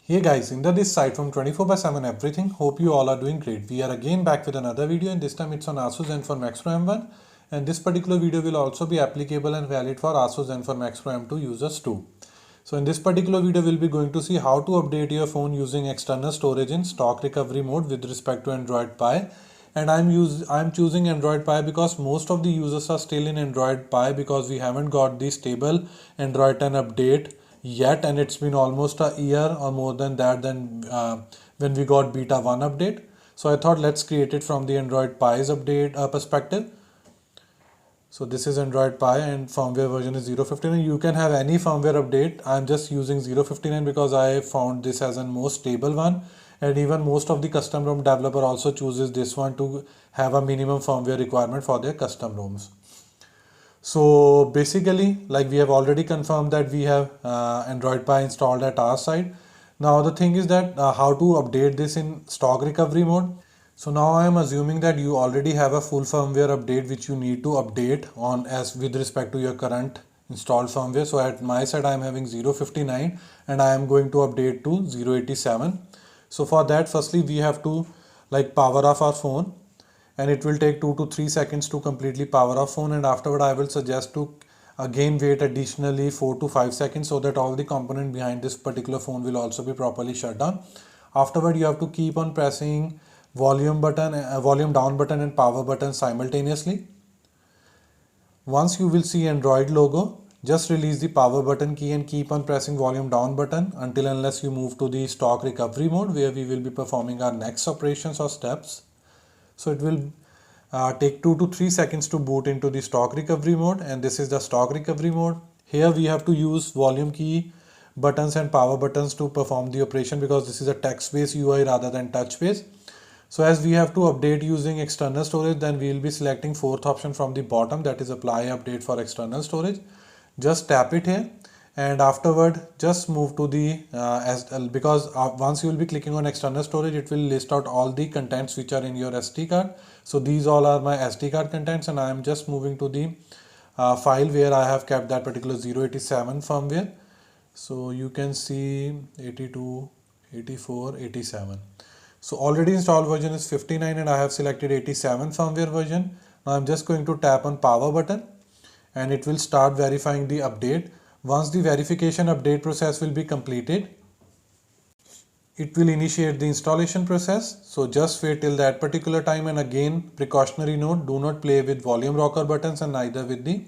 Hey guys, Inder this side from 24/7 everything. Hope you all are doing great. We are again back with another video, and this time it's on Asus Zenfone Max Pro M1. And this particular video will also be applicable and valid for Asus Zenfone Max Pro M2 users too. So in this particular video, we'll be going to see how to update your phone using external storage in stock recovery mode with respect to Android Pie. And I'm choosing Android Pie because most of the users are still in Android Pie because we haven't got the stable Android 10 update yet, and it's been almost a year or more than that when we got beta 1 update. So I thought let's create it from the Android Pie's update perspective. So this is Android Pie and firmware version is 0.59. You can have any firmware update. I'm just using 0.59 because I found this as a most stable one, and even most of the custom ROM developer also chooses this one to have a minimum firmware requirement for their custom ROMs. So basically, like we have already confirmed that we have Android Pie installed at our side. Now the thing is that how to update this in stock recovery mode. So now I am assuming that you already have a full firmware update which you need to update on as with respect to your current installed firmware. So at my side I am having 0.59 and I am going to update to 0.87. So for that, firstly we have to power off our phone, and it will take 2 to 3 seconds to completely power off phone, and afterward I will suggest to again wait additionally 4 to 5 seconds so that all the component behind this particular phone will also be properly shut down. Afterward you have to keep on pressing volume down button and power button simultaneously. Once you will see Android logo, just release the power button key and keep on pressing volume down button until unless you move to the stock recovery mode where we will be performing our next operations or steps. So it will take 2 to 3 seconds to boot into the stock recovery mode, and this is the stock recovery mode. Here we have to use volume key buttons and power buttons to perform the operation because this is a text-based UI rather than touch-based. So as we have to update using external storage, then we will be selecting fourth option from the bottom, that is apply update for external storage. Just tap it here, and afterward just move to the because once you will be clicking on external storage, it will list out all the contents which are in your SD card. So these all are my SD card contents, and I am just moving to the file where I have kept that particular 0.87 firmware. So you can see 82, 84, 87. So already installed version is 59 and I have selected 87 firmware version. Now I'm just going to tap on power button and it will start verifying the update. Once the verification update process will be completed, it will initiate the installation process. So just wait till that particular time, and again precautionary note, do not play with volume rocker buttons and neither with the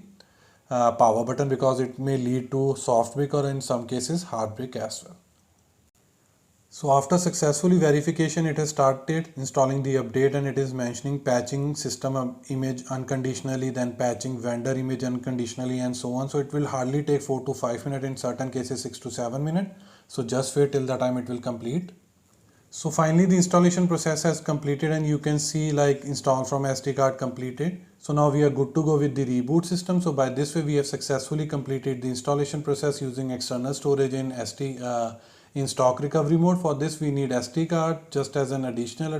power button because it may lead to soft brick or in some cases hard brick as well. So after successfully verification, it has started installing the update, and it is mentioning patching system image unconditionally, then patching vendor image unconditionally, and so on. So it will hardly take 4 to 5 minutes, in certain cases 6 to 7 minutes. So just wait till the time it will complete. So finally the installation process has completed, and you can see install from SD card completed. So now we are good to go with the reboot system. So by this way we have successfully completed the installation process using external storage in stock recovery mode. For this we need SD card just as an additional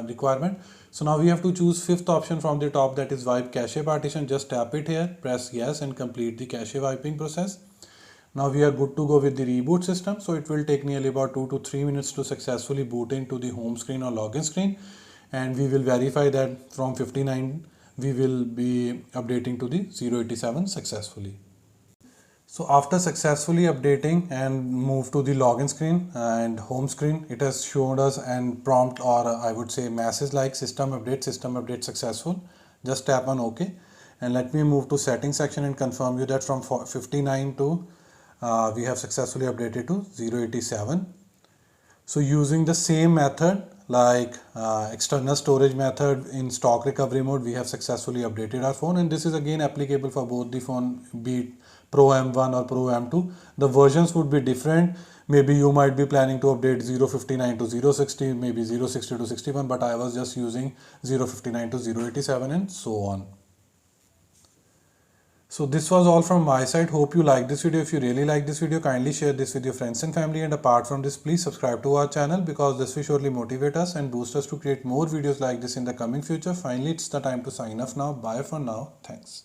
requirement. So now we have to choose fifth option from the top, that is wipe cache partition. Just tap it here, press yes, and complete the cache wiping process. Now we are good to go with the reboot system. So it will take nearly about 2 to 3 minutes to successfully boot into the home screen or login screen, and we will verify that from 59 we will be updating to the 0.87 successfully. So after successfully updating and move to the login screen and home screen, it has shown us an prompt, or I would say message like system update successful. Just tap on OK, and let me move to settings section and confirm you that from 59 to we have successfully updated to 0.87. So using the same method external storage method in stock recovery mode, we have successfully updated our phone, and this is again applicable for both the phone, be it Pro M1 or Pro M2. The versions would be different. Maybe you might be planning to update 0.59 to 0.60, maybe 0.60 to 61, but I was just using 0.59 to 0.87 and so on. So this was all from my side. Hope you like this video. If you really like this video, kindly share this with your friends and family, and apart from this, please subscribe to our channel because this will surely motivate us and boost us to create more videos like this in the coming future. Finally, it's the time to sign off now. Bye for now. Thanks.